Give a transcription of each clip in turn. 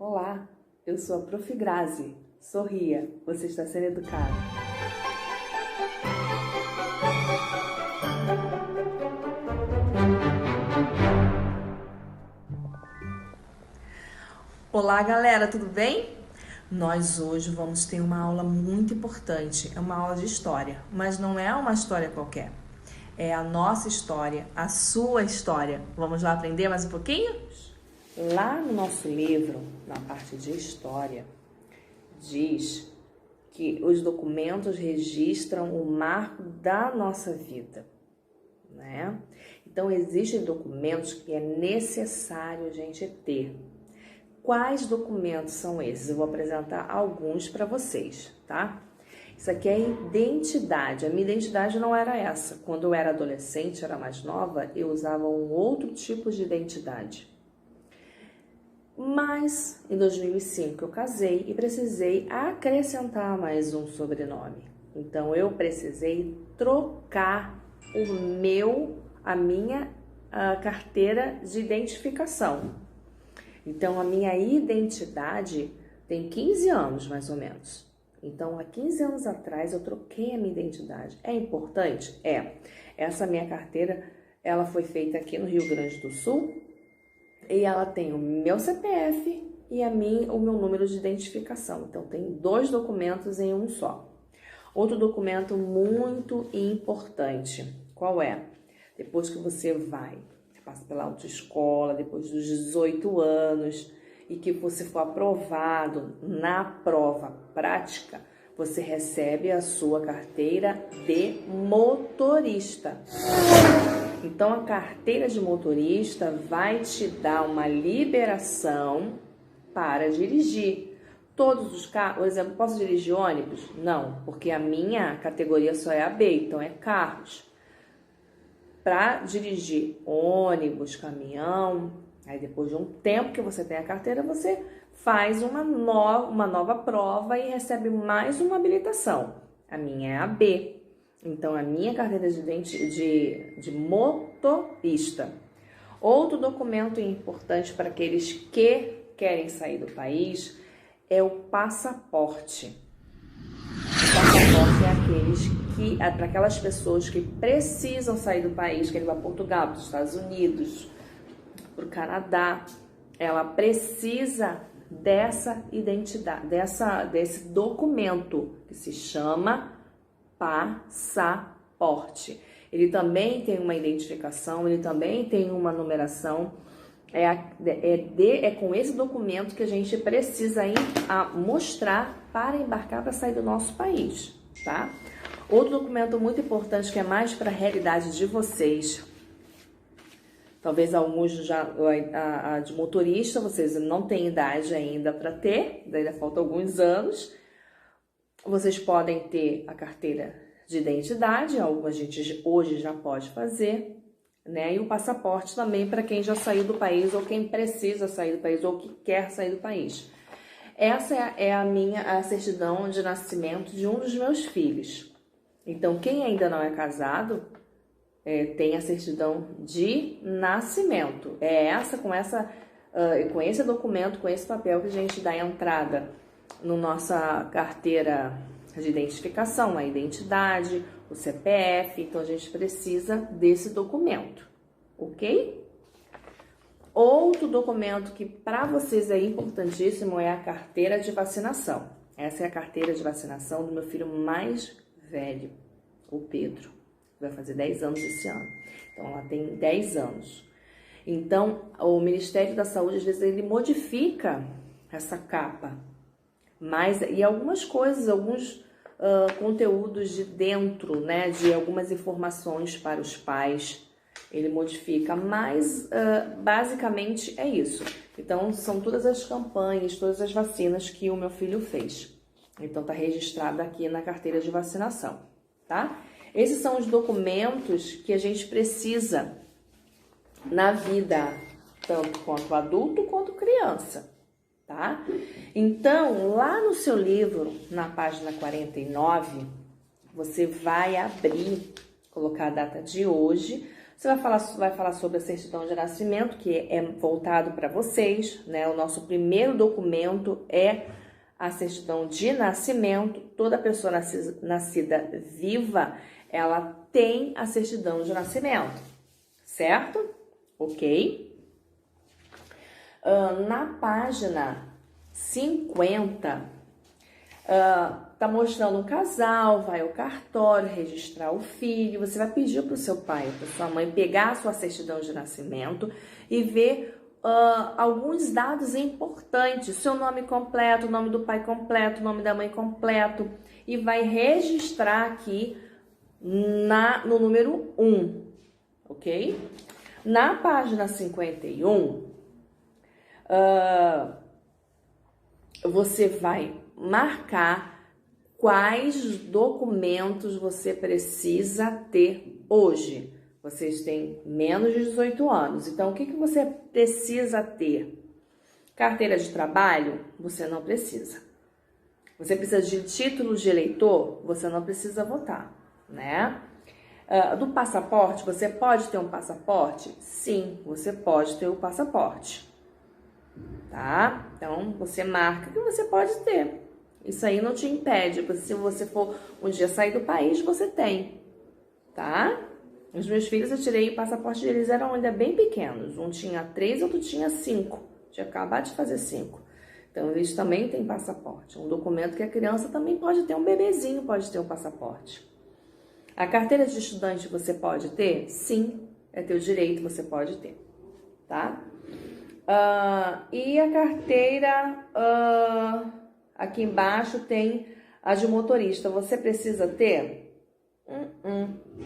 Olá, eu sou a Prof. Grazi. Sorria, você está sendo educado. Olá, galera, tudo bem? Nós hoje vamos ter uma aula muito importante, é uma aula de história, mas não é uma história qualquer. É a nossa história, a sua história. Vamos lá aprender mais um pouquinho? Lá no nosso livro, na parte de história, diz que os documentos registram o marco da nossa vida, né? Então, existem documentos que é necessário a gente ter. Quais documentos são esses? Eu vou apresentar alguns para vocês, tá? Isso aqui é identidade. A minha identidade não era essa. Quando eu era adolescente, era mais nova, eu usava um outro tipo de identidade. Mas, em 2005, eu casei e precisei acrescentar mais um sobrenome. Então, eu precisei trocar a minha carteira de identificação. Então, a minha identidade tem 15 anos, mais ou menos. Então, há 15 anos atrás, eu troquei a minha identidade. É importante? É. Essa minha carteira, ela foi feita aqui no Rio Grande do Sul e ela tem o meu CPF e o meu número de identificação. Então, tem 2 documentos em um só. Outro documento muito importante, qual é? Depois que você passa pela autoescola, depois dos 18 anos, e que você for aprovado na prova prática, você recebe a sua carteira de motorista. Então, a carteira de motorista vai te dar uma liberação para dirigir. Todos os carros, por exemplo, posso dirigir ônibus? Não, porque a minha categoria só é a B, então é carros. Para dirigir ônibus, caminhão, aí depois de um tempo que você tem a carteira, você faz uma nova prova e recebe mais uma habilitação. A minha é a B. Então, a minha carteira de motorista. Outro documento importante para aqueles que querem sair do país é o passaporte. O passaporte é para aquelas pessoas que precisam sair do país, querem ir para Portugal, para os Estados Unidos, para o Canadá. Ela precisa dessa identidade, desse documento que se chama passaporte. Ele também tem uma identificação, ele também tem uma numeração. É com esse documento que a gente precisa mostrar para embarcar para sair do nosso país, tá? Outro documento muito importante que é mais para a realidade de vocês, talvez alguns a de motorista, vocês não têm idade ainda para ter, ainda faltam alguns anos. Vocês podem ter a carteira de identidade, algo a gente hoje já pode fazer, né? E o passaporte também para quem já saiu do país ou quem precisa sair do país ou que quer sair do país. Essa é a certidão de nascimento de um dos meus filhos. Então, quem ainda não é casado, tem a certidão de nascimento. Com esse documento, com esse papel que a gente dá entrada na nossa carteira de identificação, a identidade, o CPF. Então, a gente precisa desse documento, ok? Outro documento que para vocês é importantíssimo é a carteira de vacinação. Essa é a carteira de vacinação do meu filho mais velho, o Pedro. Vai fazer 10 anos esse ano. Então, ela tem 10 anos. Então, o Ministério da Saúde, às vezes, ele modifica essa capa. E algumas coisas, alguns conteúdos de dentro, né, de algumas informações para os pais, ele modifica, mas basicamente é isso. Então, são todas as campanhas, todas as vacinas que o meu filho fez. Então, tá registrado aqui na carteira de vacinação, tá? Esses são os documentos que a gente precisa na vida, tanto quanto adulto quanto criança, tá? Então, lá no seu livro, na página 49, você vai abrir, colocar a data de hoje, Você vai falar sobre a certidão de nascimento, que é voltado para vocês, né? O nosso primeiro documento é a certidão de nascimento. Toda pessoa nascida viva, ela tem a certidão de nascimento, certo? Ok? Na página 50, tá mostrando um casal, vai ao cartório registrar o filho. Você vai pedir para o seu pai, para sua mãe pegar a sua certidão de nascimento e ver alguns dados importantes, seu nome completo, o nome do pai completo, o nome da mãe completo, e vai registrar aqui no número 1, ok? Na página 51, você vai marcar quais documentos você precisa ter hoje. Vocês têm menos de 18 anos, então o que você precisa ter? Carteira de trabalho? Você não precisa. Você precisa de título de eleitor? Você não precisa votar, né? Do passaporte, você pode ter um passaporte? Sim, você pode ter o passaporte, tá? Então, você marca que você pode ter. Isso aí não te impede, porque se você for um dia sair do país, você tem, tá? Os meus filhos, eu tirei o passaporte, eles eram ainda bem pequenos. Um tinha 3, outro tinha 5. Tinha acabado de fazer 5. Então, eles também têm passaporte. Um documento que a criança também pode ter, um bebezinho pode ter um passaporte. A carteira de estudante você pode ter? Sim, é teu direito, você pode ter, tá? E a carteira, aqui embaixo tem a de motorista. Você precisa ter?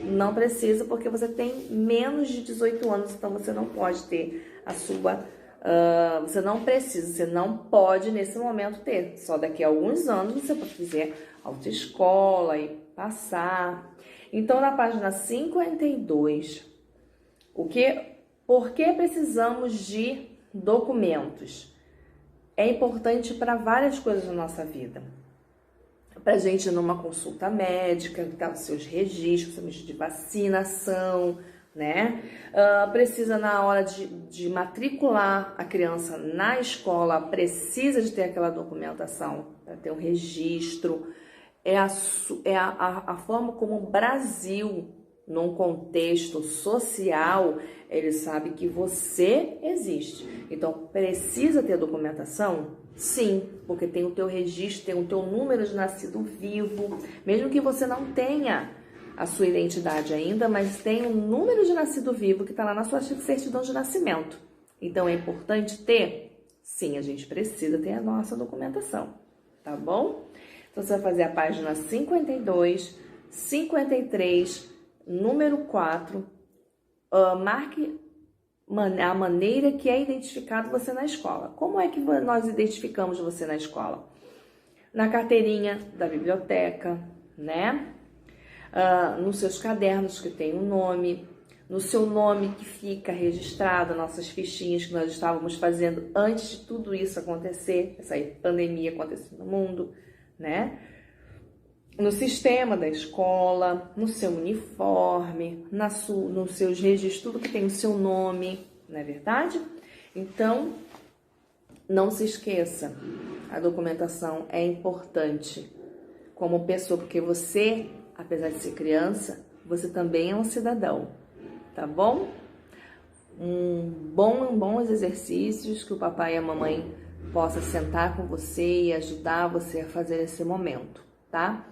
Não precisa, porque você tem menos de 18 anos, então você não pode ter a sua... você não precisa, você não pode nesse momento ter. Só daqui a alguns anos você pode fazer autoescola e passar. Então, na página 52, por que precisamos de documentos? É importante para várias coisas na nossa vida. Para a gente ir numa consulta médica, tá, os seus registros de vacinação, né? Precisa na hora de matricular a criança na escola, precisa de ter aquela documentação para ter um registro. É a forma como o Brasil, num contexto social, ele sabe que você existe. Então, precisa ter documentação? Sim, porque tem o teu registro, tem o teu número de nascido vivo, mesmo que você não tenha a sua identidade ainda, mas tem o número de nascido vivo que está lá na sua certidão de nascimento. Então, é importante ter? Sim, a gente precisa ter a nossa documentação, tá bom? Então, você vai fazer a página 52, 53, número 4, marque a maneira que é identificado você na escola. Como é que nós identificamos você na escola? Na carteirinha da biblioteca, né? Nos seus cadernos que tem o nome, no seu nome que fica registrado, nossas fichinhas que nós estávamos fazendo antes de tudo isso acontecer, essa pandemia acontecer no mundo, né? No sistema da escola, no seu uniforme, nos seus registros, tudo que tem o seu nome, não é verdade? Então, não se esqueça, a documentação é importante como pessoa, porque você, apesar de ser criança, você também é um cidadão, tá bom? Bons exercícios, que o papai e a mamãe possam sentar com você e ajudar você a fazer esse momento, tá?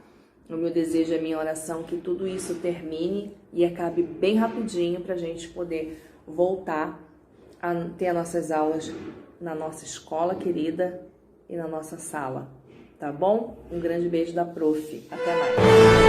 O meu desejo, a minha oração, que tudo isso termine e acabe bem rapidinho para a gente poder voltar a ter as nossas aulas na nossa escola querida e na nossa sala, tá bom? Um grande beijo da Prof. Até mais!